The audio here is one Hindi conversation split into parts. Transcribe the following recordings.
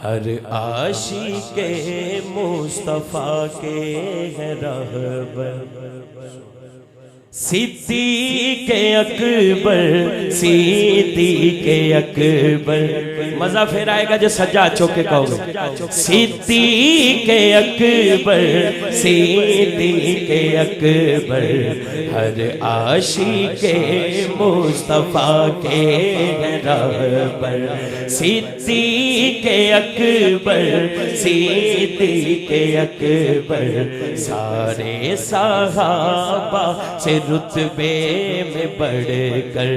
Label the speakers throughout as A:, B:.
A: हर आशिक़े मुस्तफ़ा के है रहबर, सिद्दीक़े अकबर, सिद्दीक़े अकबर। मजा फिर आएगा जो सज्जा चौके कहोगे। सिद्दीक़े अकबर, सिद्दीक़े अकबर, हर आशिक़े मुस्तफ़ा के रहबर, सिद्दीक़े अकबर, सिद्दीक़े अकबर, सारे सहाबा से रुतबे में बढ़कर,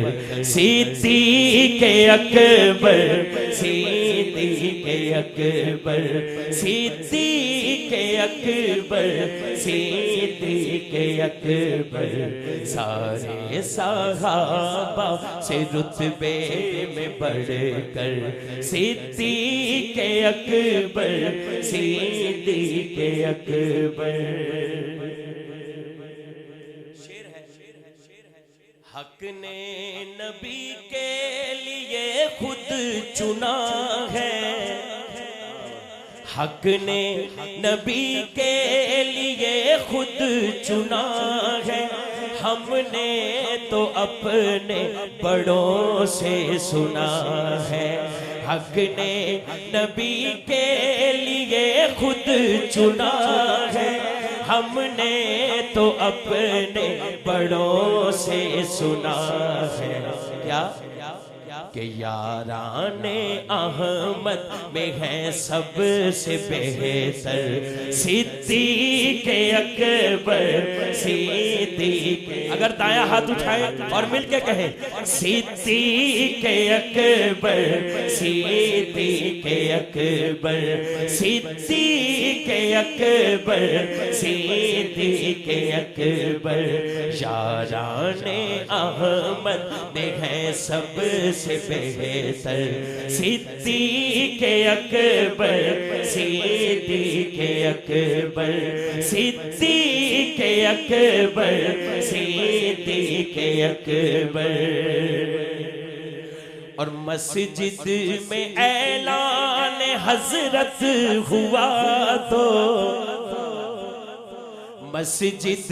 A: सिद्दीक़े अकबर, सिद्दीक़े अकबर, सिद्दीक़े अकबर, सिद्दीक़े अकबर, सारे सहाबा से रुतबे में बढ़कर, सिद्दीक़े अकबर, सिद्दीक़े अकबर। हक ने नबी के लिए खुद चुना है, हक ने नबी के लिए खुद चुना है, हमने तो अपने बड़ों से सुना है। हक ने नबी के लिए खुद चुना है, हमने तो अपने बड़ों से सुना है। क्या कि याराने अहमद में है सबसे बेहतर, सिद्दीक़े अकबर, सिद्दीक़े। अगर दायां हाथ उठाए और मिलके कहे सिद्दीक़े अकबर, सिद्दीक़े अकबर, सिद्दीक़े अकबर, सिद्दीक़े अकबर, याराने अहमद में है सबसे बेहतर, सिद्दीक़े अकबर, सिद्दीक़े अकबर, सिद्दीक़े अकबर, सिद्दीक़े अकबर। और मस्जिद में ऐलान हजरत हुआ तो, मस्जिद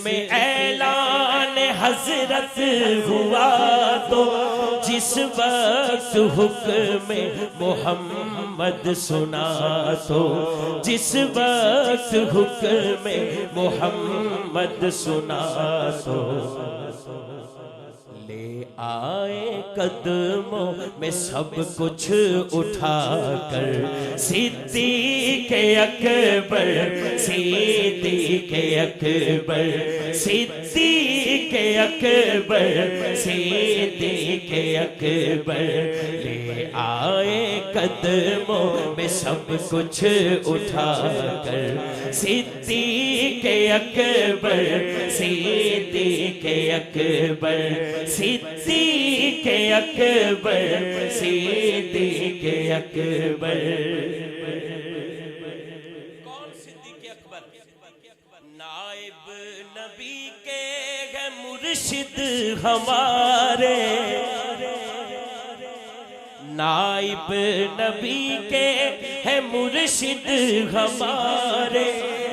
A: में ऐलान हजरत हुआ तो, जिस वक्त हुक्म मोहम्मद सुना तो, जिस वक्त हुक्म मोहम्मद सुना तो, ले आए कदमों में सब कुछ उठाकर, सिद्दीक़े अकबर, सिद्दीक़े अकबर, सिद्दीक़े अकबर, सिद्दीक़े अकबर, ले आए कदमों में सब कुछ उठाकर, सिद्दीक़े अकबर, सिद्दीक़े अकबर, सिद्दीक़े अकबर, सिद्दीक़े अकबर। कौन सिद्दीक़े अकबर? नाइब नबी के है मुर्शिद हमारे, नाइब नबी के है मुर्शिद हमारे,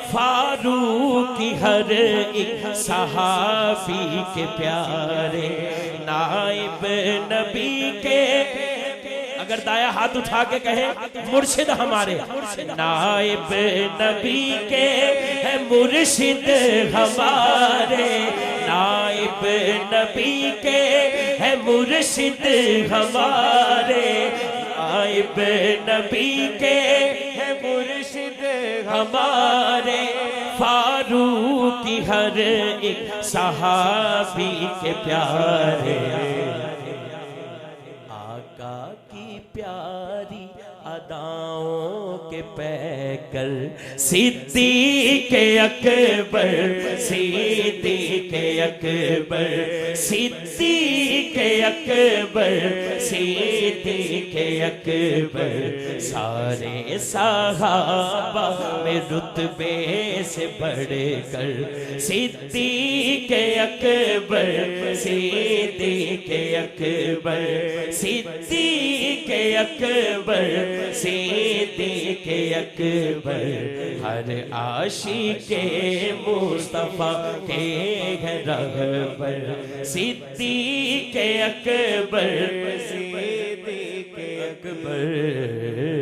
A: फारूक हर एक सहाबी के प्यारे, नाइब नबी के। अगर दाया हाथ उठा के कहे मुर्शिद हमारे, नाइब नबी के है मुर्शिद हमारे, नाइब नबी के है मुर्शिद हमारे, नाइब नबी के है मुर्शिद हमारे, फारूक हर एक सहाबी के प्यारे, आका की प्यारी अदाओं के पैकर, सिद्दीक़े अकबर, सिद्दीक़े अकबर, सिद्दीक़े अकबर, सिद्दीक़े अकबर, सारे सहाबा में रुतबे से बढ़कर, सिद्दीक़े अकबर, सिद्दीक़े अकबर, सिद्दीक़े अकबर, सिद्दीक़े सिद्दीक़ अकबर हर आशिक़ मुस्तफ़ा के है रहबर सिद्दीक़ अकबर सिद्दीक़ अकबर